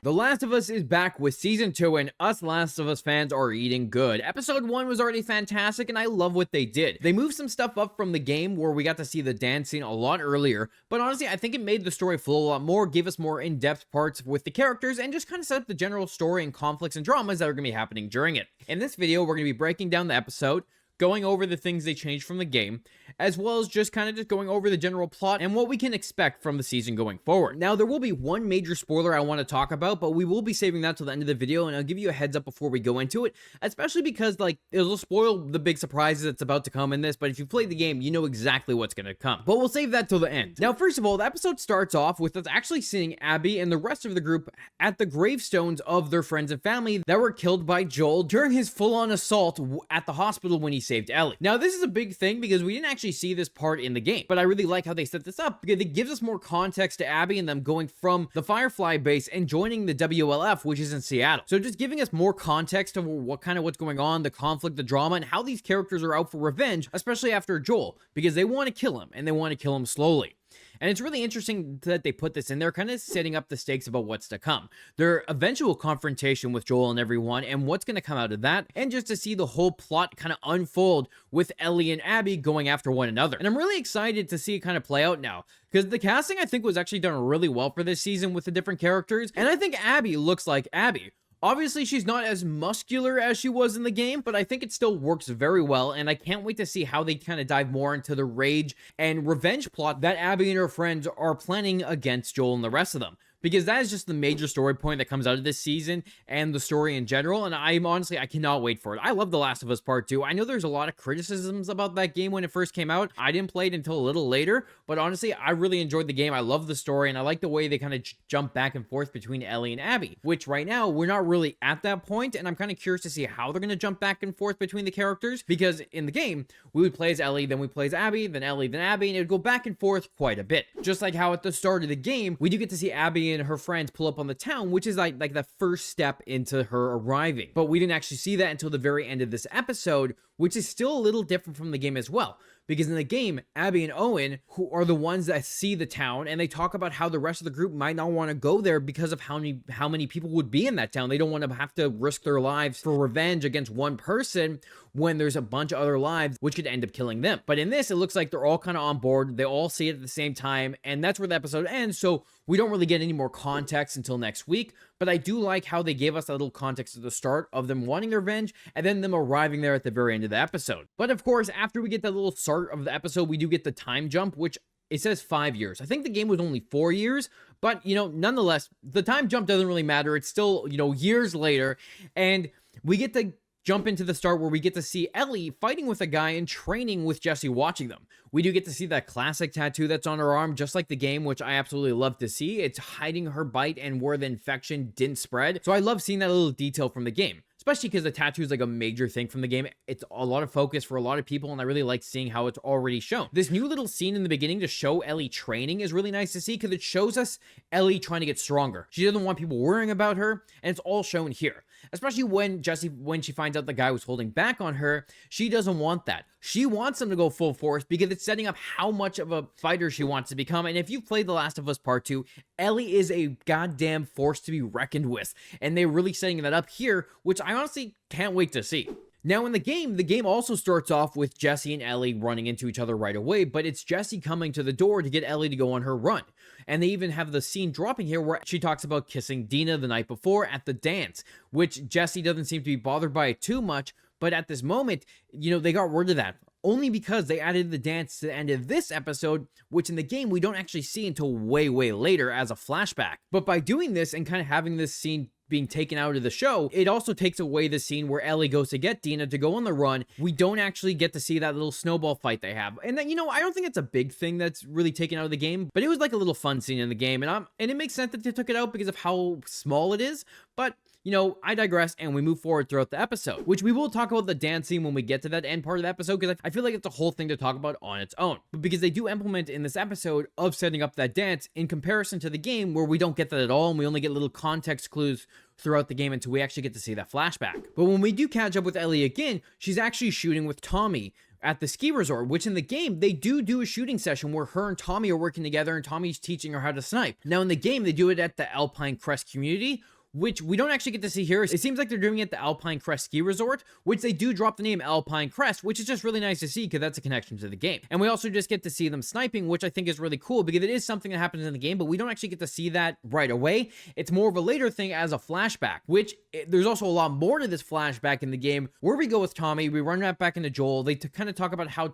The Last of Us is back with Season 2, and us Last of Us fans are eating good. Episode 1 was already fantastic, and I love what they did. They moved some stuff up from the game where we got to see the dance scene a lot earlier, but honestly, I think it made the story flow a lot more, gave us more in-depth parts with the characters, and just kind of set up the general story and conflicts and dramas that are going to be happening during it. In this video, we're going to be breaking down the episode, going over the things they changed from the game, as well as just going over the general plot and what we can expect from the season going forward. Now, there will be one major spoiler I want to talk about, but we will be saving that till the end of the video, and I'll give you a heads up before we go into it, especially because, it'll spoil the big surprises that's about to come in this, but if you played the game, you know exactly what's going to come. But we'll save that till the end. Now, first of all, the episode starts off with us actually seeing Abby and the rest of the group at the gravestones of their friends and family that were killed by Joel during his full-on assault at the hospital when he saved Ellie. Now, this is a big thing because we didn't actually see this part in the game, but I really like how they set this up because it gives us more context to Abby and them going from the Firefly base and joining the WLF, which is in Seattle. So just giving us more context of what's going on, the conflict, the drama, and how these characters are out for revenge, especially after Joel, because they want to kill him, and they want to kill him slowly. And it's really interesting that they put this in there, kind of setting up the stakes about what's to come. Their eventual confrontation with Joel and everyone, and what's going to come out of that, and just to see the whole plot kind of unfold with Ellie and Abby going after one another. And I'm really excited to see it kind of play out now, because the casting, I think, was actually done really well for this season with the different characters, and I think Abby looks like Abby. Obviously, she's not as muscular as she was in the game, but I think it still works very well, and I can't wait to see how they kind of dive more into the rage and revenge plot that Abby and her friends are planning against Joel and the rest of them. Because that is just the major story point that comes out of this season and the story in general, and I cannot wait for it. I love The Last of Us Part 2. I know there's a lot of criticisms about that game when it first came out. I didn't play it until a little later, but honestly, I really enjoyed the game. I love the story, and I like the way they kind of jump back and forth between Ellie and Abby, which right now, we're not really at that point, and I'm kind of curious to see how they're going to jump back and forth between the characters, because in the game, we would play as Ellie, then we play as Abby, then Ellie, then Abby, and it would go back and forth quite a bit. Just like how at the start of the game, we do get to see Abby and her friends pull up on the town, which is like the first step into her arriving. But we didn't actually see that until the very end of this episode, which is still a little different from the game as well. Because in the game, Abby and Owen, who are the ones that see the town, and they talk about how the rest of the group might not want to go there because of how many people would be in that town. They don't want to have to risk their lives for revenge against one person when there's a bunch of other lives which could end up killing them. But in this, it looks like they're all kind of on board. They all see it at the same time, and that's where the episode ends, so we don't really get any more context until next week. But I do like how they gave us that little context at the start of them wanting their revenge, and then them arriving there at the very end of the episode. But of course, after we get that little start of the episode, we do get the time jump, which it says 5 years. I think the game was only 4 years, but, nonetheless, the time jump doesn't really matter. It's still, years later, and we get to jump into the start where we get to see Ellie fighting with a guy and training with Jesse watching them. We do get to see that classic tattoo that's on her arm, just like the game, which I absolutely love to see. It's hiding her bite and where the infection didn't spread. So I love seeing that little detail from the game, especially because the tattoo is like a major thing from the game. It's a lot of focus for a lot of people, and I really like seeing how it's already shown. This new little scene in the beginning to show Ellie training is really nice to see because it shows us Ellie trying to get stronger. She doesn't want people worrying about her, and it's all shown here. Especially when she finds out the guy was holding back on her, she doesn't want that. She wants him to go full force because it's setting up how much of a fighter she wants to become. And if you've played The Last of Us Part 2, Ellie is a goddamn force to be reckoned with. And they're really setting that up here, which I honestly can't wait to see. Now in the game also starts off with Jesse and Ellie running into each other right away, but it's Jesse coming to the door to get Ellie to go on her run. And they even have the scene dropping here where she talks about kissing Dina the night before at the dance, which Jesse doesn't seem to be bothered by it too much, but at this moment, they got rid of that. Only because they added the dance to the end of this episode, which in the game we don't actually see until way, way later as a flashback. But by doing this and kind of having this scene being taken out of the show, it also takes away the scene where Ellie goes to get Dina to go on the run. We don't actually get to see that little snowball fight they have. And then, I don't think it's a big thing that's really taken out of the game, but it was like a little fun scene in the game. And it makes sense that they took it out because of how small it is. But I digress, and we move forward throughout the episode, which we will talk about the dance scene when we get to that end part of the episode, because I feel like it's a whole thing to talk about on its own. But because they do implement in this episode of setting up that dance in comparison to the game where we don't get that at all, and we only get little context clues throughout the game until we actually get to see that flashback. But when we do catch up with Ellie again, she's actually shooting with Tommy at the ski resort, which in the game, they do a shooting session where her and Tommy are working together and Tommy's teaching her how to snipe. Now in the game, they do it at the Alpine Crest community, which we don't actually get to see here. It seems like they're doing it at the Alpine Crest Ski Resort, which they do drop the name Alpine Crest, which is just really nice to see because that's a connection to the game. And we also just get to see them sniping, which I think is really cool because it is something that happens in the game, but we don't actually get to see that right away. It's more of a later thing as a flashback, which there's also a lot more to this flashback in the game where we go with Tommy, we run right back into Joel. They kind of talk about how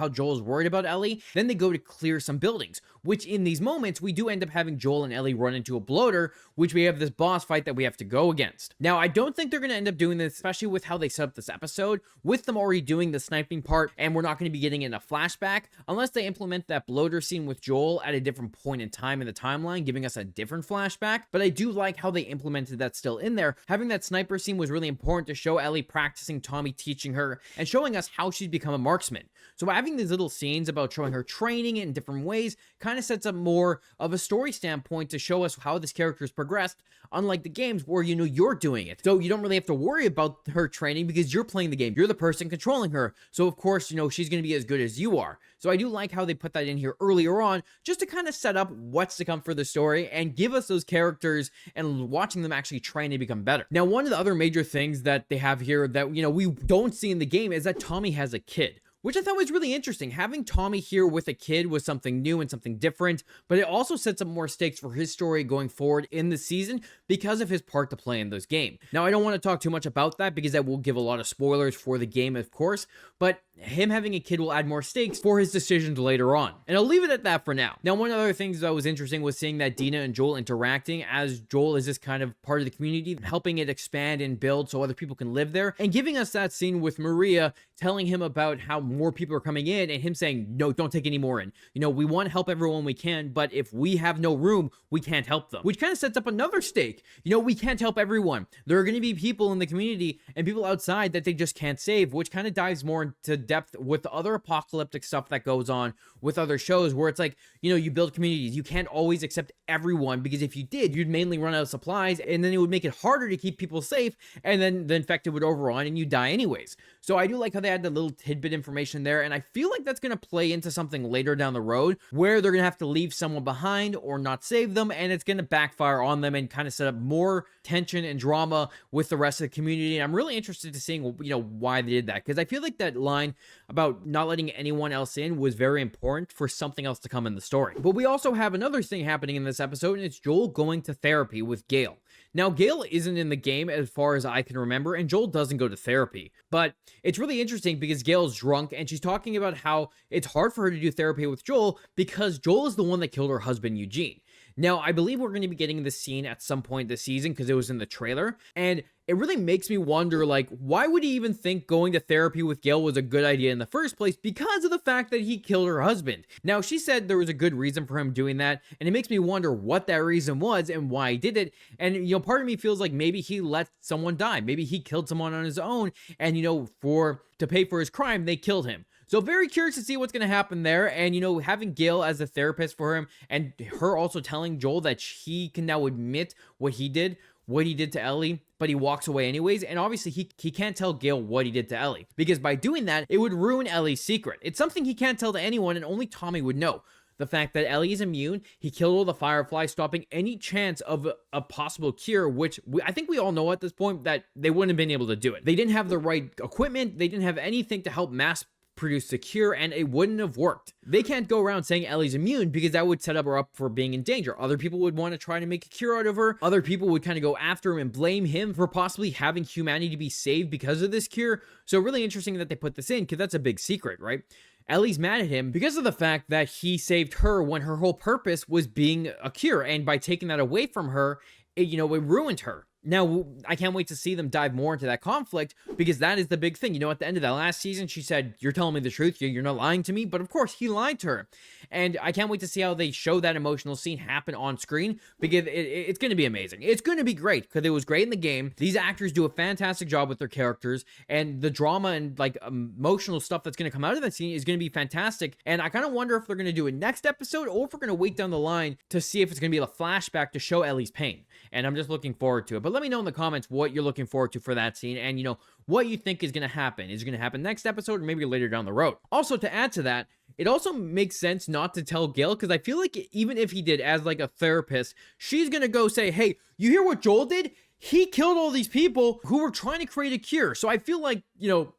Joel is worried about Ellie. Then they go to clear some buildings, which in these moments, we do end up having Joel and Ellie run into a bloater, which we have this boss fight that we have to go against. Now, I don't think they're going to end up doing this, especially with how they set up this episode, with them already doing the sniping part, and we're not going to be getting in a flashback, unless they implement that bloater scene with Joel at a different point in time in the timeline, giving us a different flashback. But I do like how they implemented that still in there. Having that sniper scene was really important to show Ellie practicing, Tommy teaching her, and showing us how she's become a marksman. So having these little scenes about showing her training in different ways kind of sets up more of a story standpoint to show us how this character has progressed, unlike the games where, you know, you're doing it. So you don't really have to worry about her training because you're playing the game. You're the person controlling her. So of course, you know, she's going to be as good as you are. So I do like how they put that in here earlier on, just to kind of set up what's to come for the story and give us those characters and watching them actually train and become better. Now, one of the other major things that they have here that, you know, we don't see in the game is that Tommy has a kid, which I thought was really interesting. Having Tommy here with a kid was something new and something different, but it also sets up more stakes for his story going forward in the season because of his part to play in this game. Now, I don't want to talk too much about that because that will give a lot of spoilers for the game, of course, but him having a kid will add more stakes for his decisions later on. And I'll leave it at that for now. Now, one of the other things that was interesting was seeing that Dina and Joel interacting, as Joel is this kind of part of the community, helping it expand and build so other people can live there, and giving us that scene with Maria telling him about how more people are coming in and him saying, no, don't take any more in. You know, we want to help everyone we can, but if we have no room, we can't help them. Which kind of sets up another stake. You know, we can't help everyone. There are going to be people in the community and people outside that they just can't save, which kind of dives more into depth with the other apocalyptic stuff that goes on with other shows where it's like, you know, you build communities. You can't always accept everyone because if you did, you'd mainly run out of supplies and then it would make it harder to keep people safe and then the infected would overrun and you die anyways. So I do like how they had the little tidbit information there, and I feel like that's going to play into something later down the road where they're going to have to leave someone behind or not save them, and it's going to backfire on them and kind of set up more tension and drama with the rest of the community. And I'm really interested to seeing, you know, why they did that, because I feel like that line about not letting anyone else in was very important for something else to come in the story. But we also have another thing happening in this episode, and it's Joel going to therapy with Gale. Now, Gale isn't in the game as far as I can remember, and Joel doesn't go to therapy. But it's really interesting because Gale's drunk, and she's talking about how it's hard for her to do therapy with Joel because Joel is the one that killed her husband, Eugene. Now, I believe we're going to be getting this scene at some point this season because it was in the trailer, and it really makes me wonder, like, why would he even think going to therapy with Gale was a good idea in the first place because of the fact that he killed her husband? Now, she said there was a good reason for him doing that, and it makes me wonder what that reason was and why he did it. And, you know, part of me feels like maybe he let someone die. Maybe he killed someone on his own, and, you know, to pay for his crime, they killed him. So very curious to see what's going to happen there. And, you know, having Gale as a therapist for him and her also telling Joel that he can now admit what he did to Ellie, but he walks away anyways. And obviously he can't tell Gale what he did to Ellie because by doing that, it would ruin Ellie's secret. It's something he can't tell to anyone and only Tommy would know. The fact that Ellie is immune, he killed all the Fireflies, stopping any chance of a possible cure, which I think we all know at this point that they wouldn't have been able to do it. They didn't have the right equipment. They didn't have anything to help mass produce the cure, and it wouldn't have worked. They can't go around saying Ellie's immune because that would set her up for being in danger. Other people would want to try to make a cure out of her. Other people would kind of go after him and blame him for possibly having humanity be saved because of this cure. So really interesting that they put this in because that's a big secret, right? Ellie's mad at him because of the fact that he saved her when her whole purpose was being a cure, and by taking that away from her, it ruined her. Now, I can't wait to see them dive more into that conflict because that is the big thing. You know, at the end of that last season, she said, you're telling me the truth. You're not lying to me. But of course, he lied to her. And I can't wait to see how they show that emotional scene happen on screen because it's going to be amazing. It's going to be great because it was great in the game. These actors do a fantastic job with their characters, and the drama and like emotional stuff that's going to come out of that scene is going to be fantastic. And I kind of wonder if they're going to do it next episode or if we're going to wait down the line to see if it's going to be a flashback to show Ellie's pain. And I'm just looking forward to it. But But let me know in the comments what you're looking forward to for that scene, and what you think is going to happen. Is it going to happen next episode or maybe later down the road? Also, to add to that, it also makes sense not to tell Gail, because I feel like even if he did, as like a therapist, she's going to go say, hey, you hear what Joel did? He killed all these people who were trying to create a cure. So I feel like,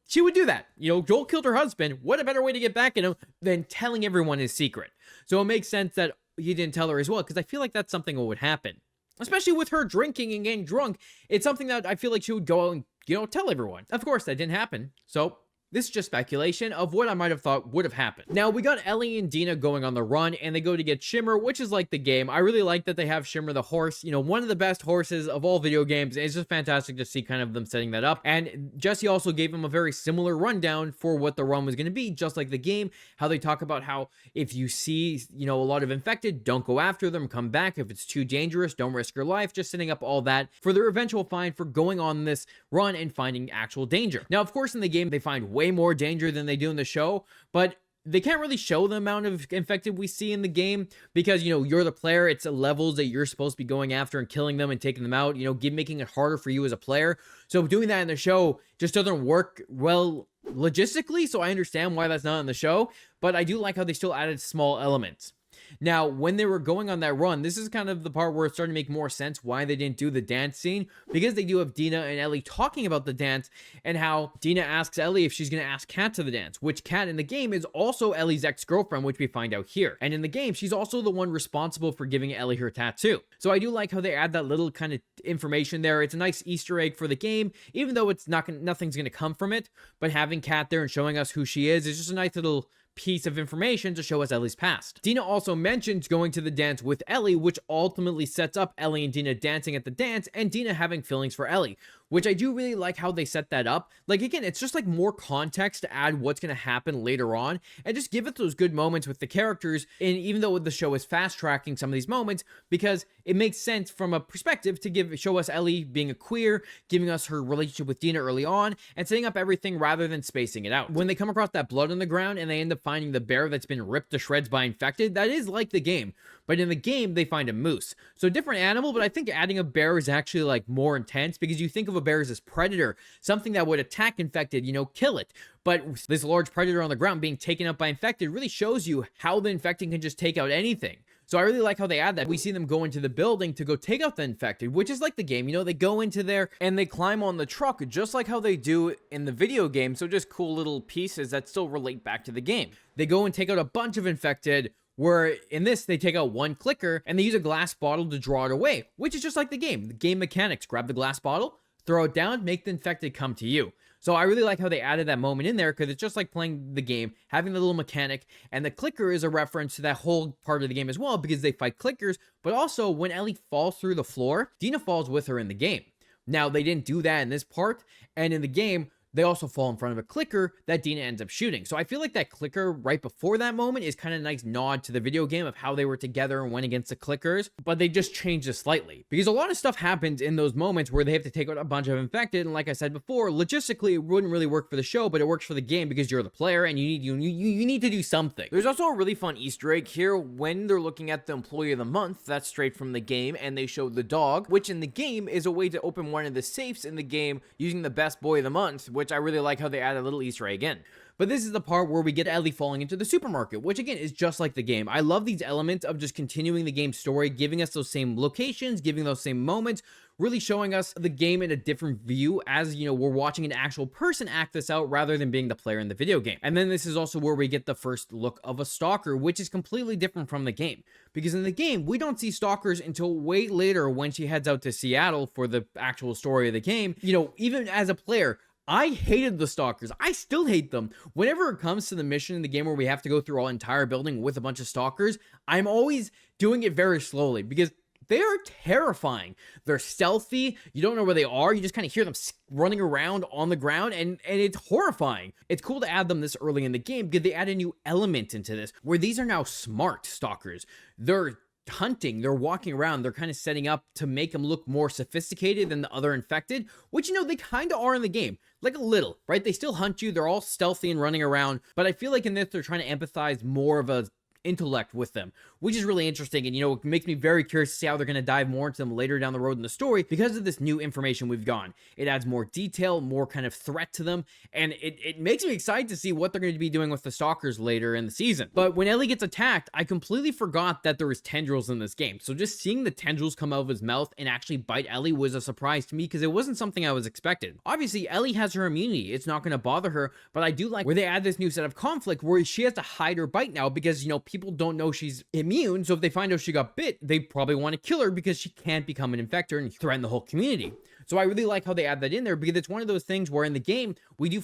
she would do that. Joel killed her husband. What a better way to get back at him than telling everyone his secret? So it makes sense that he didn't tell her as well, because I feel like that's something that would happen. Especially with her drinking and getting drunk. It's something that I feel like she would go and, tell everyone. Of course, that didn't happen. So this is just speculation of what I might have thought would have happened. Now, we got Ellie and Dina going on the run, and they go to get Shimmer, which is like the game. I really like that they have Shimmer the horse, one of the best horses of all video games. It's just fantastic to see kind of them setting that up. And Jesse also gave him a very similar rundown for what the run was going to be, just like the game, how they talk about how if you see, a lot of infected, don't go after them, come back. If it's too dangerous, don't risk your life, just setting up all that for their eventual find for going on this run and finding actual danger. Now, of course, in the game, they find way more danger than they do in the show, but they can't really show the amount of infected we see in the game because, you're the player. It's levels that you're supposed to be going after and killing them and taking them out, making it harder for you as a player. So doing that in the show just doesn't work well logistically, so I understand why that's not in the show, but I do like how they still added small elements. Now, when they were going on that run, this is kind of the part where it's starting to make more sense why they didn't do the dance scene, because they do have Dina and Ellie talking about the dance and how Dina asks Ellie if she's going to ask Kat to the dance, which Kat in the game is also Ellie's ex-girlfriend, which we find out here. And in the game, she's also the one responsible for giving Ellie her tattoo. So I do like how they add that little kind of information there. It's a nice Easter egg for the game, even though it's nothing's going to come from it, but having Kat there and showing us who she is just a nice little piece of information to show us Ellie's past. Dina also mentions going to the dance with Ellie, which ultimately sets up Ellie and Dina dancing at the dance and Dina having feelings for Ellie, which I do really like how they set that up. Like, again, it's just like more context to add what's going to happen later on and just give it those good moments with the characters. And even though the show is fast tracking some of these moments, because it makes sense from a perspective to show us Ellie being a queer, giving us her relationship with Dina early on, and setting up everything rather than spacing it out. When they come across that blood on the ground and they end up finding the bear that's been ripped to shreds by infected, that is like the game. But in the game, they find a moose. So different animal, but I think adding a bear is actually like more intense because you think of a bear as this predator, something that would attack infected, kill it. But this large predator on the ground being taken out by infected really shows you how the infected can just take out anything. So I really like how they add that. We see them go into the building to go take out the infected, which is like the game. They go into there and they climb on the truck just like how they do in the video game. So just cool little pieces that still relate back to the game. They go and take out a bunch of infected, where in this, they take out one clicker and they use a glass bottle to draw it away, which is just like the game. The game mechanics, grab the glass bottle, throw it down, make the infected come to you. So I really like how they added that moment in there because it's just like playing the game, having the little mechanic, and the clicker is a reference to that whole part of the game as well because they fight clickers, but also when Ellie falls through the floor, Dina falls with her in the game. Now, they didn't do that in this part, and in the game, they also fall in front of a clicker that Dina ends up shooting. So I feel like that clicker right before that moment is kind of a nice nod to the video game of how they were together and went against the clickers, but they just changed it slightly. Because a lot of stuff happens in those moments where they have to take out a bunch of infected, and like I said before, logistically it wouldn't really work for the show, but it works for the game because you're the player and you need to do something. There's also a really fun Easter egg here when they're looking at the Employee of the Month, that's straight from the game, and they show the dog, which in the game is a way to open one of the safes in the game using the Best Boy of the Month, which I really like how they add a little Easter egg in. But this is the part where we get Ellie falling into the supermarket, which again is just like the game. I love these elements of just continuing the game's story, giving us those same locations, giving those same moments, really showing us the game in a different view as, we're watching an actual person act this out rather than being the player in the video game. And then this is also where we get the first look of a stalker, which is completely different from the game. Because in the game, we don't see stalkers until way later when she heads out to Seattle for the actual story of the game. Even as a player, I hated the stalkers. I still hate them. Whenever it comes to the mission in the game where we have to go through our entire building with a bunch of stalkers, I'm always doing it very slowly because they are terrifying. They're stealthy. You don't know where they are. You just kind of hear them running around on the ground, and it's horrifying. It's cool to add them this early in the game because they add a new element into this where these are now smart stalkers. They're hunting, they're walking around, they're kind of setting up to make them look more sophisticated than the other infected, which they kind of are in the game, like a little, right? They still hunt you, they're all stealthy and running around, but I feel like in this they're trying to empathize more of a intellect with them, which is really interesting. And, it makes me very curious to see how they're going to dive more into them later down the road in the story because of this new information we've gotten. It adds more detail, more kind of threat to them, and it makes me excited to see what they're going to be doing with the stalkers later in the season. But when Ellie gets attacked, I completely forgot that there was tendrils in this game. So just seeing the tendrils come out of his mouth and actually bite Ellie was a surprise to me because it wasn't something I was expecting. Obviously, Ellie has her immunity. It's not going to bother her, but I do like where they add this new set of conflict where she has to hide her bite now because, people don't know she's immune. So if they find out she got bit, they probably want to kill her because she can't become an infector and threaten the whole community. So I really like how they add that in there because it's one of those things where in the game, we do,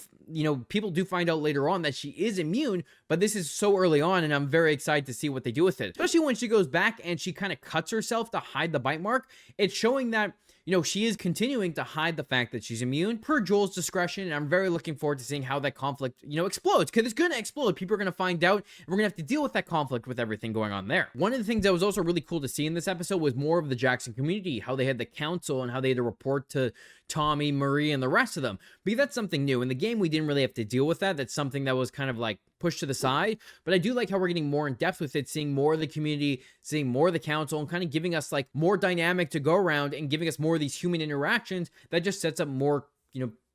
people do find out later on that she is immune, but this is so early on and I'm very excited to see what they do with it. Especially when she goes back and she kind of cuts herself to hide the bite mark. It's showing that, she is continuing to hide the fact that she's immune per Joel's discretion. And I'm very looking forward to seeing how that conflict, explodes because it's going to explode. People are going to find out and we're going to have to deal with that conflict with everything going on there. One of the things that was also really cool to see in this episode was more of the Jackson community, how they had the council and how they had to report to Tommy, Marie, and the rest of them. Because that's something new. In the game, we didn't really have to deal with that. That's something that was kind of like pushed to the side. But I do like how we're getting more in depth with it, seeing more of the community, seeing more of the council, and kind of giving us like more dynamic to go around and giving us more of these human interactions that just sets up more,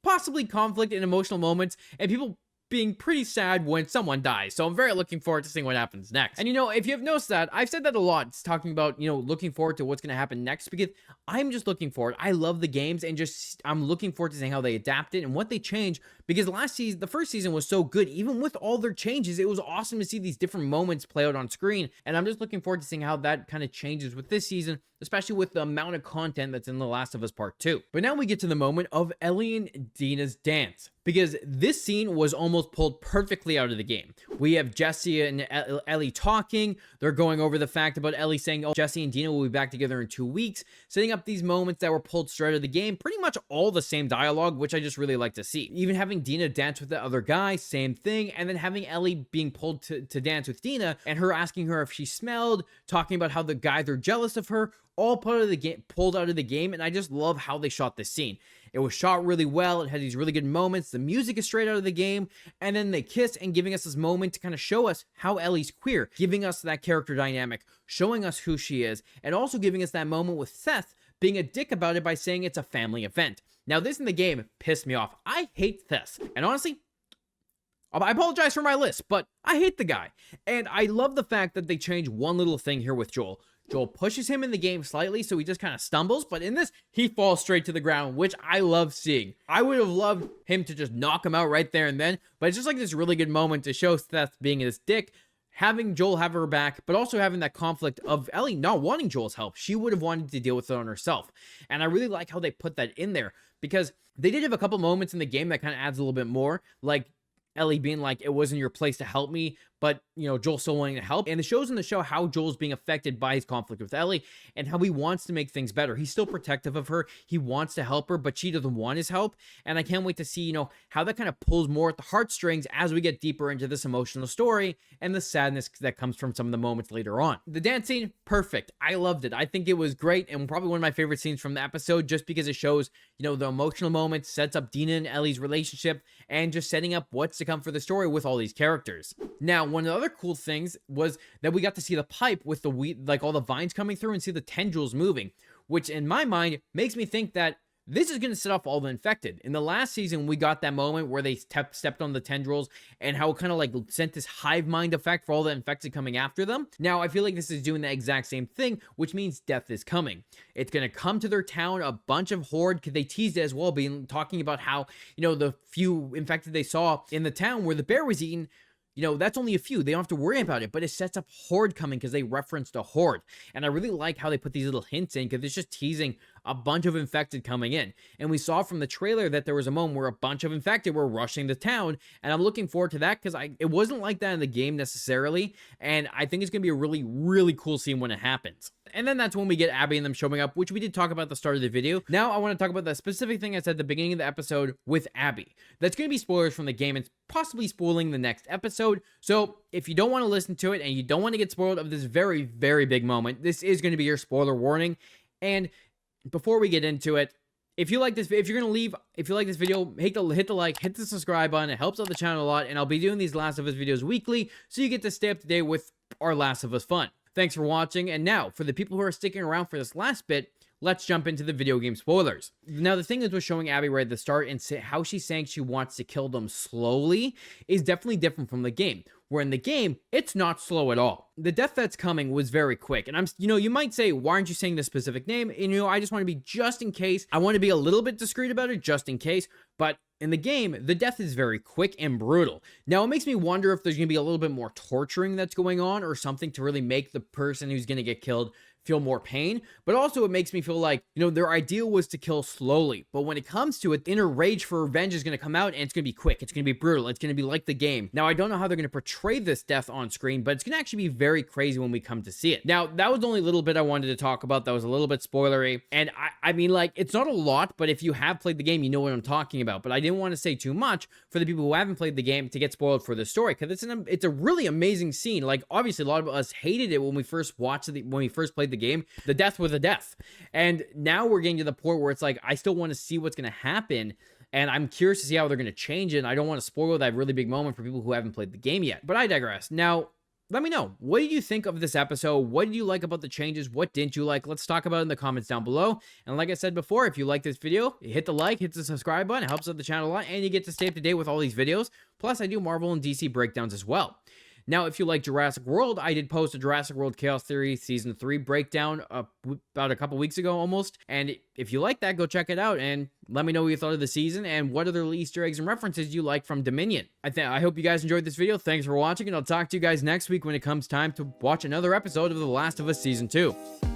possibly conflict and emotional moments and people being pretty sad when someone dies. So I'm very looking forward to seeing what happens next. And if you have noticed that, I've said that a lot. It's talking about, looking forward to what's going to happen next because I'm just looking forward. I love the games and I'm looking forward to seeing how they adapt it and what they change because the first season was so good. Even with all their changes, it was awesome to see these different moments play out on screen. And I'm just looking forward to seeing how that kind of changes with this season, especially with the amount of content that's in The Last of Us Part 2. But now we get to the moment of Ellie and Dina's dance, because this scene was almost pulled perfectly out of the game. We have Jesse and Ellie talking. They're going over the fact about Ellie saying, Jesse and Dina will be back together in 2 weeks, setting up these moments that were pulled straight out of the game. Pretty much all the same dialogue, which I just really like to see. Even having Dina dance with the other guy, same thing. And then having Ellie being pulled to dance with Dina and her asking her if she smelled, talking about how the guys are jealous of her, all pulled out of the game. And I just love how they shot this scene. It was shot really well. It had these really good moments. The music is straight out of the game. And then they kiss and giving us this moment to kind of show us how Ellie's queer, giving us that character dynamic, showing us who she is, and also giving us that moment with Seth being a dick about it by saying it's a family event. Now, this in the game pissed me off. I hate Seth. And honestly, I apologize for my list, but I hate the guy. And I love the fact that they changed one little thing here with Joel. Joel pushes him in the game slightly, so he just kind of stumbles, but in this, he falls straight to the ground, which I love seeing. I would have loved him to just knock him out right there and then, but it's just like this really good moment to show Seth being this dick, having Joel have her back, but also having that conflict of Ellie not wanting Joel's help. She would have wanted to deal with it on herself. And I really like how they put that in there, because they did have a couple moments in the game that kind of adds a little bit more, like Ellie being like, it wasn't your place to help me, but, Joel still wanting to help. And it shows in the show how Joel's being affected by his conflict with Ellie and how he wants to make things better. He's still protective of her. He wants to help her, but she doesn't want his help. And I can't wait to see, how that kind of pulls more at the heartstrings as we get deeper into this emotional story and the sadness that comes from some of the moments later on. The dance scene, perfect. I loved it. I think it was great and probably one of my favorite scenes from the episode just because it shows, the emotional moments, sets up Dina and Ellie's relationship, and just setting up what's to come for the story with all these characters. Now, one of the other cool things was that we got to see the pipe with the weed, like all the vines coming through and see the tendrils moving, which in my mind makes me think that this is going to set off all the infected. In the last season, we got that moment where they stepped on the tendrils and how it kind of like sent this hive mind effect for all the infected coming after them. Now, I feel like this is doing the exact same thing, which means death is coming. It's going to come to their town, a bunch of horde, because they teased it as well, being talking about how, the few infected they saw in the town where the bear was eaten, that's only a few. They don't have to worry about it, but it sets up horde coming because they referenced a horde. And I really like how they put these little hints in because it's just teasing a bunch of infected coming in. And we saw from the trailer that there was a moment where a bunch of infected were rushing the town. And I'm looking forward to that because it wasn't like that in the game necessarily. And I think it's going to be a really, really cool scene when it happens. And then that's when we get Abby and them showing up, which we did talk about at the start of the video. Now I want to talk about the specific thing I said at the beginning of the episode with Abby. That's going to be spoilers from the game and possibly spoiling the next episode. So if you don't want to listen to it and you don't want to get spoiled of this very, very big moment, this is going to be your spoiler warning. And before we get into it, if you like this, if you like this video, hit the like, hit the subscribe button. It helps out the channel a lot, and I'll be doing these Last of Us videos weekly, so you get to stay up to date with our Last of Us fun. Thanks for watching, and now, for the people who are sticking around for this last bit, let's jump into the video game spoilers. Now, the thing is with showing Abby right at the start and how she's saying she wants to kill them slowly is definitely different from the game. Where in the game, it's not slow at all. The death that's coming was very quick. And you might say, why aren't you saying this specific name? And I just want to be just in case. I want to be a little bit discreet about it just in case. But in the game, the death is very quick and brutal. Now, it makes me wonder if there's going to be a little bit more torturing that's going on or something to really make the person who's going to get killed feel more pain, but also it makes me feel like, their ideal was to kill slowly, but when it comes to it, inner rage for revenge is going to come out and it's going to be quick, it's going to be brutal, it's going to be like the game. Now, I don't know how they're going to portray this death on screen, but it's going to actually be very crazy when we come to see it. Now, that was the only little bit I wanted to talk about that was a little bit spoilery, and I mean, like, it's not a lot, but if you have played the game, you know what I'm talking about, but I didn't want to say too much for the people who haven't played the game to get spoiled for the story, because it's a really amazing scene. Like, obviously, a lot of us hated it when we first watched it, when we first played the game. The death was a death. And now we're getting to the point where it's like, I still want to see what's going to happen. And I'm curious to see how they're going to change it. And I don't want to spoil that really big moment for people who haven't played the game yet. But I digress. Now, let me know. What did you think of this episode? What did you like about the changes? What didn't you like? Let's talk about it in the comments down below. And like I said before, if you like this video, hit the like, hit the subscribe button. It helps out the channel a lot. And you get to stay up to date with all these videos. Plus, I do Marvel and DC breakdowns as well. Now, if you like Jurassic World, I did post a Jurassic World Chaos Theory Season 3 breakdown about a couple weeks ago almost. And if you like that, go check it out and let me know what you thought of the season and what other Easter eggs and references you like from Dominion. I hope you guys enjoyed this video. Thanks for watching, and I'll talk to you guys next week when it comes time to watch another episode of The Last of Us Season 2.